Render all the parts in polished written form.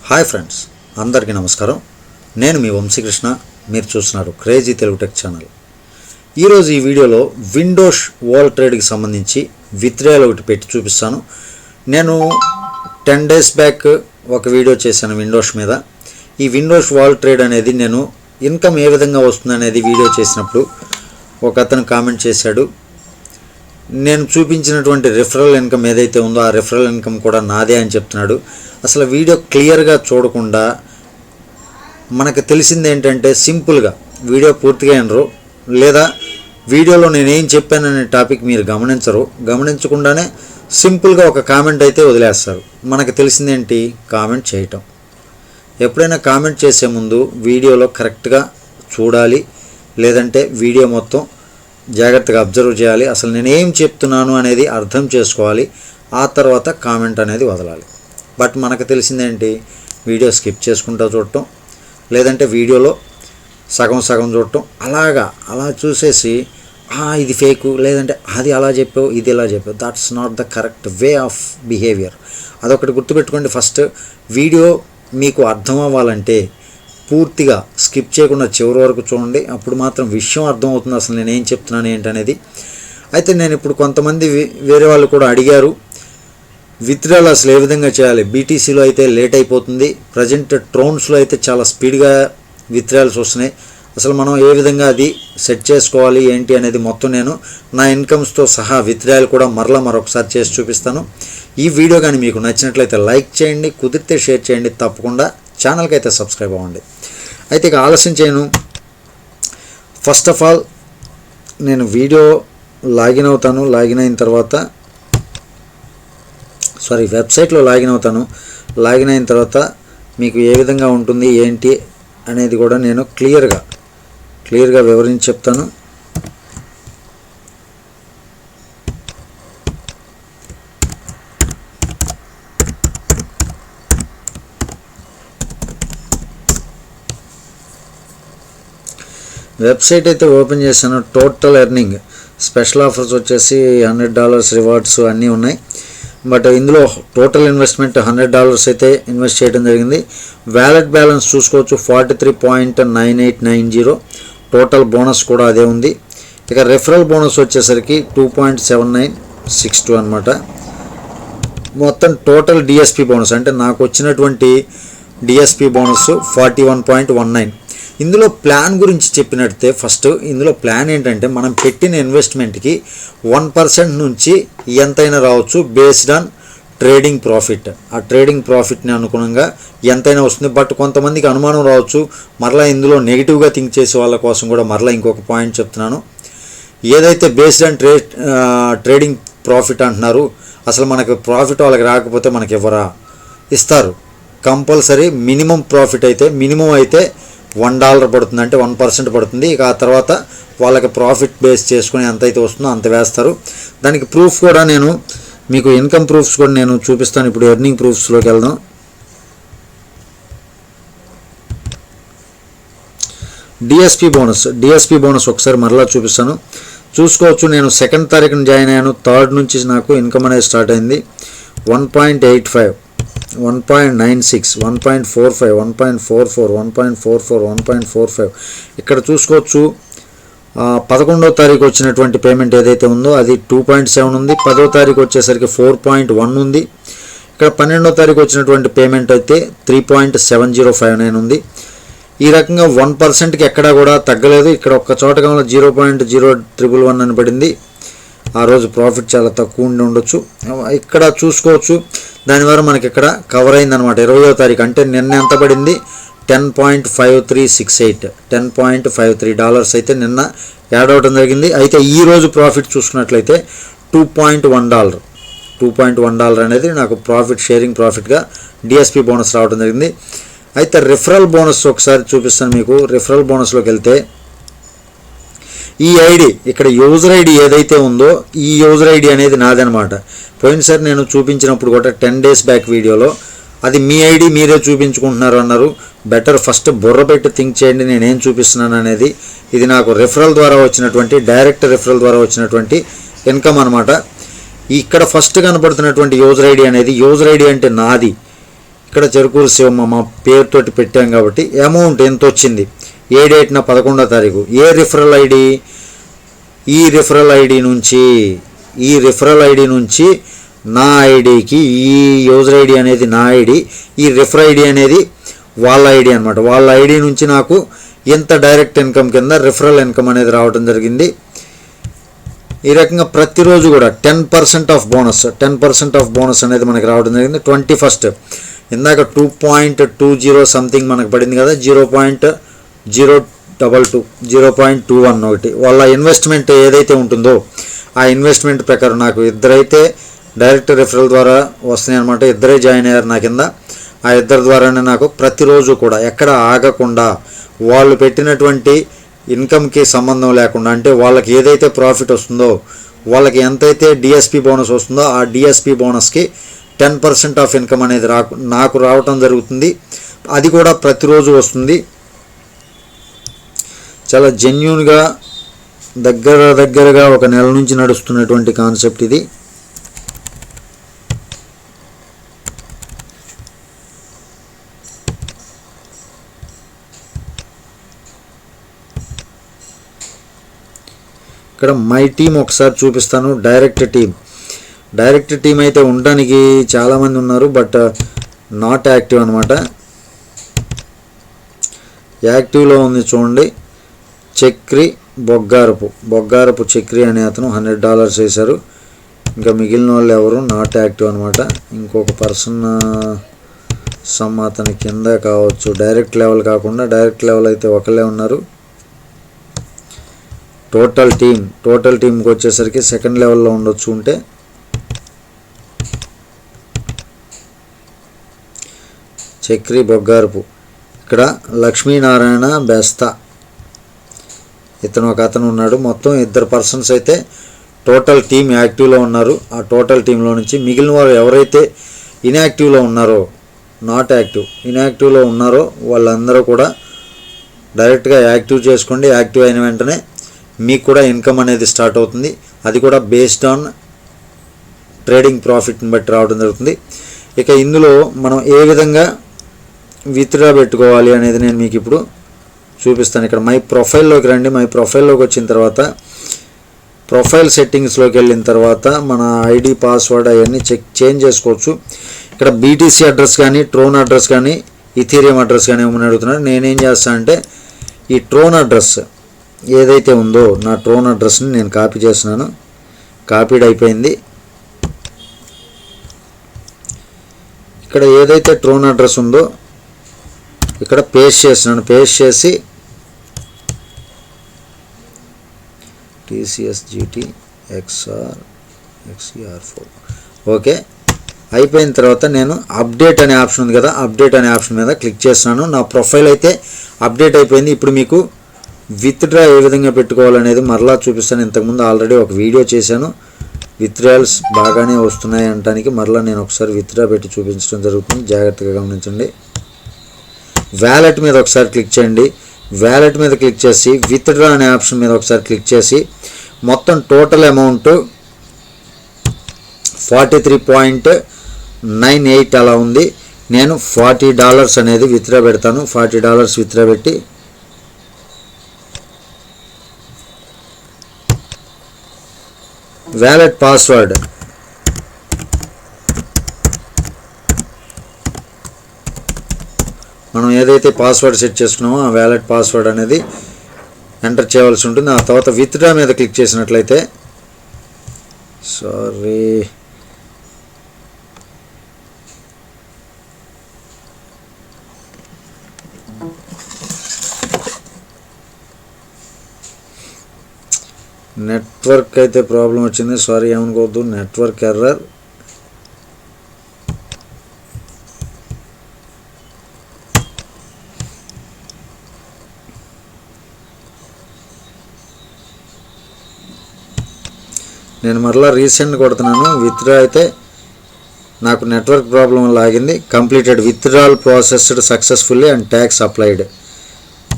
Hi friends, అందరికీ నమస్కారం. నేను మీ వంశీకృష్ణ. మీరు చూస్తున్నారు క్రేజీ తెలుగు టెక్ ఛానల్. ఈరోజు ఈ వీడియోలో విండోస్ వాల్ ట్రేడ్కి సంబంధించి విత్డ్రాయల్ ఒకటి పెట్టి చూపిస్తాను. నేను 10 days బ్యాక్ ఒక వీడియో చేశాను విండోస్ మీద. ఈ విండోస్ వాల్ ట్రేడ్ అనేది నేను ఇన్కమ్ ఏ విధంగా వస్తుంది అనేది వీడియో చేసినప్పుడు ఒక అతను కామెంట్ చేశాడు. నేను చూపించినటువంటి రిఫరల్ ఇన్కమ్ ఏదైతే ఉందో ఆ రిఫరల్ ఇన్కమ్ కూడా నాదే అని చెప్తున్నాడు. అసలు వీడియో క్లియర్గా చూడకుండా మనకు తెలిసింది ఏంటంటే సింపుల్గా వీడియో పూర్తిగా వినరు, లేదా వీడియోలో నేనేం చెప్పాననే టాపిక్ మీరు గమనించకుండానే సింపుల్గా ఒక కామెంట్ అయితే వదిలేస్తారు. మనకు తెలిసిందేంటి? కామెంట్ చేయటం. ఎప్పుడైనా కామెంట్ చేసే ముందు వీడియోలో కరెక్ట్గా చూడాలి, లేదంటే వీడియో మొత్తం జాగ్రత్తగా అబ్జర్వ్ చేయాలి. అసలు నేనేం చెప్తున్నాను అనేది అర్థం చేసుకోవాలి. ఆ తర్వాత కామెంట్ అనేది వదలాలి. బట్ మనకు తెలిసిందేంటి? వీడియో స్కిప్ చేసుకుంటూ చూడటం, లేదంటే వీడియోలో సగం చూడటం, అలా చూసేసి ఇది ఫేకు, లేదంటే అది అలా చెప్పావు, ఇది ఇలా చెప్పావు. That's not the correct way of behaviour. అదొకటి గుర్తుపెట్టుకోండి. ఫస్ట్ వీడియో మీకు అర్థం అవ్వాలంటే పూర్తిగా స్కిప్ చేయకుండా చివరి వరకు చూడండి. అప్పుడు మాత్రం విషయం అర్థమవుతుంది అసలు నేనేం చెప్తున్నాను ఏంటనేది. అయితే నేను ఇప్పుడు కొంతమంది వేరే వాళ్ళు కూడా అడిగారు, విత్డ్రాల్ అసలు ఏ విధంగా చేయాలి. బీటీసీలో అయితే లేట్ అయిపోతుంది, ప్రజెంట్ ట్రోన్స్లో అయితే చాలా స్పీడ్గా విత్డ్రాల్స్ వస్తున్నాయి. అసలు మనం ఏ విధంగా అది సెట్ చేసుకోవాలి ఏంటి అనేది మొత్తం నేను నా ఇన్కమ్స్తో సహా విత్డ్రాల్ కూడా మరొకసారి చేసి చూపిస్తాను. ఈ వీడియో కానీ మీకు నచ్చినట్లయితే లైక్ చేయండి, కుదిరితే షేర్ చేయండి, తప్పకుండా ఛానల్కి అయితే సబ్స్క్రైబ్ అవ్వండి. అయితే ఇక ఆలస్యం చేయను. ఫస్ట్ ఆఫ్ ఆల్ నేను వీడియో లాగిన్ అవుతాను. వెబ్సైట్లో లాగిన్ అవుతాను. లాగిన్ అయిన తర్వాత మీకు ఏ విధంగా ఉంటుంది ఏంటి అనేది కూడా నేను క్లియర్గా వివరించి చెప్తాను. వెబ్సైట్ అయితే ఓపెన్ చేశాను. టోటల్ ఎర్నింగ్ స్పెషల్ ఆఫర్స్ వచ్చేసి $100 రివార్డ్స్ అన్నీ ఉన్నాయి. బట్ ఇందులో టోటల్ ఇన్వెస్ట్మెంట్ $100 అయితే ఇన్వెస్ట్ చేయడం జరిగింది. వ్యాలెట్ బ్యాలెన్స్ చూసుకోవచ్చు 43.9890. టోటల్ బోనస్ కూడా అదే ఉంది. ఇక రెఫరల్ బోనస్ వచ్చేసరికి 2.7962 అనమాట. మొత్తం టోటల్ డిఎస్పి బోనస్ అంటే నాకు వచ్చినటువంటి డిఎస్పి బోనస్ 41.19. ఇందులో ప్లాన్ గురించి చెప్పినట్టే ఫస్ట్ ఇందులో ప్లాన్ ఏంటంటే మనం పెట్టిన ఇన్వెస్ట్మెంట్కి 1% నుంచి ఎంతైనా రావచ్చు బేస్డ్ ఆన్ ట్రేడింగ్ ప్రాఫిట్. ఆ ట్రేడింగ్ ప్రాఫిట్ని అనుగుణంగా ఎంతైనా వస్తుంది. బట్ కొంతమందికి అనుమానం రావచ్చు. మరలా ఇందులో నెగిటివ్గా థింక్ చేసే వాళ్ళ కోసం కూడా మరలా ఇంకొక పాయింట్ చెప్తున్నాను. ఏదైతే బేస్డ్ ఆన్ ట్రేడింగ్ ప్రాఫిట్ అంటున్నారు, అసలు మనకు ప్రాఫిట్ వాళ్ళకి రాకపోతే మనకి ఎవరా ఇస్తారు? కంపల్సరీ మినిమం ప్రాఫిట్ అయితే మినిమం అయితే $1 పడుతుంది, అంటే 1% పడుతుంది. ఇక ఆ తర్వాత వాళ్ళకి ప్రాఫిట్ బేస్ చేసుకుని ఎంతైతే వస్తుందో అంత వేస్తారు. దానికి ప్రూఫ్ కూడా నేను మీకు ఇన్కమ్ ప్రూఫ్స్ కూడా నేను చూపిస్తాను. ఇప్పుడు ఎర్నింగ్ ప్రూఫ్స్లోకి వెళ్దాం. డిఎస్పి బోనస్ ఒకసారి మరలా చూపిస్తాను. చూసుకోవచ్చు. నేను 2వ తారీఖున జాయిన్ అయ్యాను. 3rd నుంచి నాకు ఇన్కమ్ అనేది స్టార్ట్ అయింది. 1.85, 1.96, 1.45, 1.44, 1.44, 1.45. ఇక్కడ చూసుకోవచ్చు. 11వ తారీఖు వచ్చినటువంటి పేమెంట్ ఏదైతే ఉందో అది 2.7 ఉంది. 10వ తారీఖు వచ్చేసరికి 4.1 ఉంది. ఇక్కడ 12వ తారీఖు వచ్చినటువంటి పేమెంట్ అయితే 3.7059 ఉంది. ఈ రకంగా 1%కి ఎక్కడా కూడా తగ్గలేదు. ఇక్కడ ఒక్క చోట కావాలి 0.0111 అని పడింది. ఆ రోజు ప్రాఫిట్ చాలా తక్కువ ఉండొచ్చు. ఇక్కడ చూసుకోవచ్చు. దానివల్ల మనకి ఇక్కడ కవర్ అయిందనమాట. 20వ తారీఖు అంటే నిన్న ఎంత పడింది? $10.5368, $10.53 అయితే నిన్న యాడ్ అవడం జరిగింది. అయితే ఈరోజు ప్రాఫిట్ చూసుకున్నట్లయితే $2.1 అనేది నాకు ప్రాఫిట్ షేరింగ్ ప్రాఫిట్గా డిఎస్పి బోనస్ రావడం జరిగింది. అయితే రిఫరల్ బోనస్ ఒకసారి చూపిస్తాను మీకు. రిఫరల్ బోనస్లోకి వెళ్తే ఈ ఐడి ఇక్కడ యూజర్ ఐడి ఏదైతే ఉందో ఈ యూజర్ ఐడి అనేది నాదనమాట. పోయినసారి నేను చూపించినప్పుడు కూడా 10 days బ్యాక్ వీడియోలో అది మీ ఐడి మీరే చూపించుకుంటున్నారు అన్నారు. బెటర్ ఫస్ట్ బుర్ర పెట్టి థింక్ చేయండి నేనేం చూపిస్తున్నాను అనేది. ఇది నాకు రిఫరల్ ద్వారా వచ్చినటువంటి డైరెక్ట్ రిఫరల్ ద్వారా వచ్చినటువంటి ఇన్కమ్ అనమాట. ఇక్కడ ఫస్ట్ కనపడుతున్నటువంటి యూజర్ ఐడి అనేది యూజర్ ఐడి అంటే నాది. ఇక్కడ చెరుకూరు శివమ్మ మా పేరుతోటి పెట్టాం కాబట్టి అమౌంట్ ఎంత వచ్చింది, ఏ డేట్న 11వ తారీఖు, ఏ రిఫరల్ ఐడి, ఈ రిఫరల్ ఐడి నుంచి నా ఐడికి, ఈ యూజర్ ఐడి అనేది నా ఐడి, ఈ రిఫర్ ఐడి అనేది వాళ్ళ ఐడి అనమాట. వాళ్ళ ఐడి నుంచి నాకు ఎంత డైరెక్ట్ ఇన్కమ్ కింద రిఫరల్ ఇన్కమ్ అనేది రావడం జరిగింది. ఈ రకంగా ప్రతిరోజు కూడా 10% ఆఫ్ బోనస్ అనేది మనకి రావడం జరిగింది. 21st ఇందాక 2.20 సంథింగ్ మనకు పడింది కదా, 0.021 ఒకటి వాళ్ళ ఇన్వెస్ట్మెంట్ ఏదైతే ఉంటుందో ఆ ఇన్వెస్ట్మెంట్ ప్రకారం నాకు ఇద్దరైతే డైరెక్ట్ రిఫరల్ ద్వారా వస్తున్నాయి అనమాట. ఇద్దరే జాయిన్ అయ్యారు నా కింద. ఆ ఇద్దరి ద్వారానే నాకు ప్రతిరోజు కూడా ఎక్కడ ఆగకుండా వాళ్ళు పెట్టినటువంటి ఇన్కమ్కి సంబంధం లేకుండా, అంటే వాళ్ళకి ఏదైతే ప్రాఫిట్ వస్తుందో, వాళ్ళకి ఎంతైతే డిఎస్పి బోనస్ వస్తుందో ఆ డిఎస్పి బోనస్కి 10% ఆఫ్ ఇన్కమ్ అనేది నాకు రావటం జరుగుతుంది. అది కూడా ప్రతిరోజు వస్తుంది. చాలా జెన్యూన్గా దగ్గరగా ఒక నెల నుంచి నడుస్తున్నటువంటి కాన్సెప్ట్ ఇది. ఇక్కడ మై టీమ్ ఒకసారి చూపిస్తాను. డైరెక్ట్ టీం అయితే ఉండడానికి చాలామంది ఉన్నారు, బట్ నాట్ యాక్టివ్ అనమాట. యాక్టివ్లో ఉంది చూడండి, చక్రి బొగ్గారపు చక్రి అనే అతను $100 వేశారు. ఇంకా మిగిలిన వాళ్ళు ఎవరు నాట్ యాక్టివ్ అనమాట. ఇంకొక పర్సన్ అతని కింద కావచ్చు, డైరెక్ట్ లెవెల్ కాకుండా డైరెక్ట్ లెవెల్ అయితే ఒకళ్ళే ఉన్నారు. టోటల్ టీంకి వచ్చేసరికి సెకండ్ లెవెల్లో ఉండొచ్చు. ఉంటే చక్రి బొగ్గారపు, ఇక్కడ లక్ష్మీనారాయణ బెస్తా ఇతను ఒక అతను ఉన్నాడు. మొత్తం 2 పర్సన్స్ అయితే టోటల్ టీం యాక్టివ్లో ఉన్నారు. ఆ టోటల్ టీంలో నుంచి మిగిలిన వారు ఎవరైతే ఇన్యాక్టివ్లో ఉన్నారో, ఇన్యాక్టివ్లో ఉన్నారో వాళ్ళందరూ కూడా డైరెక్ట్గా యాక్టివ్ చేసుకోండి. యాక్టివ్ అయిన వెంటనే మీకు కూడా ఇన్కమ్ అనేది స్టార్ట్ అవుతుంది. అది కూడా బేస్డ్ ఆన్ ట్రేడింగ్ ప్రాఫిట్ని బట్టి రావడం జరుగుతుంది. ఇక ఇందులో మనం ఏ విధంగా విత్డ్రా పెట్టుకోవాలి అనేది నేను మీకు ఇప్పుడు చూపిస్తాను. ఇక్కడ మై ప్రొఫైల్లోకి రండి. మై ప్రొఫైల్లోకి వచ్చిన తర్వాత ప్రొఫైల్ సెట్టింగ్స్లోకి వెళ్ళిన తర్వాత మన ఐడి పాస్వర్డ్ అవన్నీ చేంజ్ చేసుకోవచ్చు. ఇక్కడ బీటీసీ అడ్రస్ కానీ, ట్రోన్ అడ్రస్ కానీ, ఇథీరియం అడ్రస్ కానీ ఏమని అడుగుతున్నారు. నేనేం చేస్తానంటే ఈ ట్రోన్ అడ్రస్ ఏదైతే ఉందో నా ట్రోన్ అడ్రస్ని నేను కాపీ చేస్తున్నాను. కాపీడ్ అయిపోయింది. ఇక్కడ ఏదైతే ట్రోన్ అడ్రస్ ఉందో ఇక్కడ పేస్ట్ చేస్తున్నాను. పేస్ట్ చేసి TCSGT XR4 ఓకే అయిపోయిన తర్వాత నేను అప్డేట్ అనే ఆప్షన్ ఉంది కదా, అప్డేట్ అనే ఆప్షన్ మీద క్లిక్ చేస్తున్నాను. నా ప్రొఫైల్ అయితే అప్డేట్ అయిపోయింది. ఇప్పుడు మీకు విత్డ్రా ఏ విధంగా పెట్టుకోవాలనేది మరలా చూపిస్తాను. ఇంతకుముందు ఆల్రెడీ ఒక వీడియో చేశాను. విత్డ్రాల్స్ బాగానే వస్తున్నాయి అనడానికి మరలా నేను ఒకసారి విత్డ్రా పెట్టి చూపించడం జరుగుతుంది. జాగ్రత్తగా గమనించండి. వ్యాలెట్ మీద ఒకసారి క్లిక్ చేయండి. వ్యాలెట్ మీద క్లిక్ చేసి విత్డ్రా అనే ఆప్షన్ మీద ఒకసారి క్లిక్ చేసి మొత్తం టోటల్ అమౌంట్ $43.98 అలా ఉంది. నేను $40 అనేది విత్డ్రా పెడతాను. $40 విత్డ్రా పెట్టి వ్యాలెట్ పాస్వర్డ్ మనం ఏదైతే పాస్వర్డ్ సెట్ చేసుకున్నామో ఆ వ్యాలెట్ పాస్వర్డ్ అనేది ఎంటర్ చేయవలసి ఉంటుంది. ఆ తర్వాత విత్డ్రా మీద క్లిక్ చేసినట్లయితే నెట్వర్క్ అయితే ప్రాబ్లం వచ్చింది. సారీ ఏమనుకోవద్దు, నెట్వర్క్ ఎర్రర్. నేను మరలా రీసెంట్ కొడుతున్నాను. విత్డ్రా అయితే నాకు నెట్వర్క్ ప్రాబ్లం లాగింది. Completed withdrawal processed successfully and tax applied.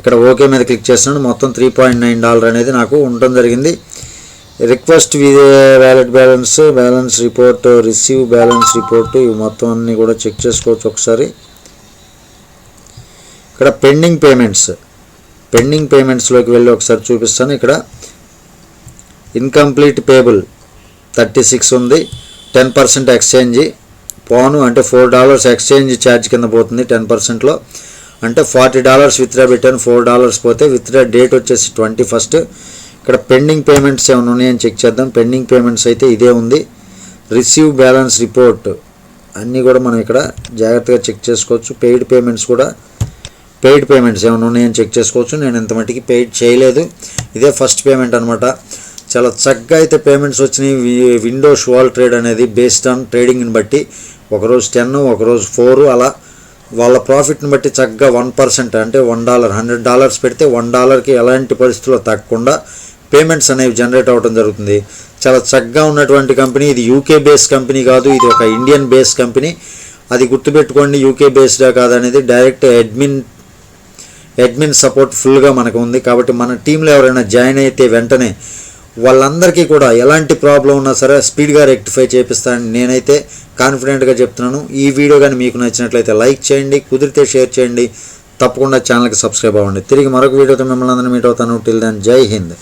ఇక్కడ ఓకే మీద క్లిక్ చేస్తున్నాను. మొత్తం $3.9 అనేది నాకు ఉండటం జరిగింది. Request wallet balance report, receive balance report, ఇవి మొత్తం అన్నీ కూడా చెక్ చేసుకోవచ్చు ఒకసారి. ఇక్కడ పెండింగ్ పేమెంట్స్లోకి వెళ్ళి ఒకసారి చూపిస్తాను. ఇక్కడ ఇన్కంప్లీట్ పేబుల్ 36 ఉంది. 10% ఎక్స్చేంజ్ పోను అంటే $4 ఎక్స్చేంజ్ ఛార్జ్ కింద పోతుంది 10%లో. అంటే $40 విత్డ్రా పెట్టాను, $4 పోతే విత్డ్రా డేట్ వచ్చేసి 21st. ఇక్కడ పెండింగ్ పేమెంట్స్ ఏమైనా ఉన్నాయని చెక్ చేద్దాం. పెండింగ్ పేమెంట్స్ అయితే ఇదే ఉంది. రిసీవ్ బ్యాలెన్స్ రిపోర్ట్ అన్నీ కూడా మనం ఇక్కడ జాగ్రత్తగా చెక్ చేసుకోవచ్చు. పెయిడ్ పేమెంట్స్ ఏమైనా ఉన్నాయని చెక్ చేసుకోవచ్చు. నేను ఇంత మట్టికి పెయిడ్ చేయలేదు, ఇదే ఫస్ట్ పేమెంట్ అనమాట. చాలా చక్కగా అయితే పేమెంట్స్ వచ్చినాయి. విండోస్ వాల్ ట్రేడ్ అనేది బేస్డ్ ఆన్ ట్రేడింగ్ని బట్టి ఒకరోజు 10 ఒకరోజు 4 అలా వాళ్ళ ప్రాఫిట్ని బట్టి చక్కగా 1% అంటే $1 $100 పెడితే $1కి ఎలాంటి పరిస్థితుల్లో తగ్గకుండా పేమెంట్స్ అనేవి జనరేట్ అవ్వడం జరుగుతుంది. చాలా చక్కగా ఉన్నటువంటి కంపెనీ. ఇది యూకే బేస్ కంపెనీ కాదు, ఇది ఒక ఇండియన్ బేస్ కంపెనీ. అది గుర్తుపెట్టుకోండి. యూకే బేస్డా కాదనేది డైరెక్ట్ అడ్మిన్ సపోర్ట్ ఫుల్గా మనకు ఉంది. కాబట్టి మన టీంలో ఎవరైనా జాయిన్ అయితే వెంటనే వాళ్ళందరికీ కూడా ఎలాంటి ప్రాబ్లం ఉన్నా సరే స్పీడ్గా రెక్టిఫై చేపిస్తానని నేనైతే కాన్ఫిడెంట్గా చెప్తున్నాను. ఈ వీడియో కానీ మీకు నచ్చినట్లయితే లైక్ చేయండి, కుదిరితే షేర్ చేయండి, తప్పకుండా ఛానల్కి సబ్స్క్రైబ్ అవ్వండి. తిరిగి మరొక వీడియోతో మిమ్మల్ని అందరినీ మీట్ అవుతాను. టిల్ దెన్ జై హింద్.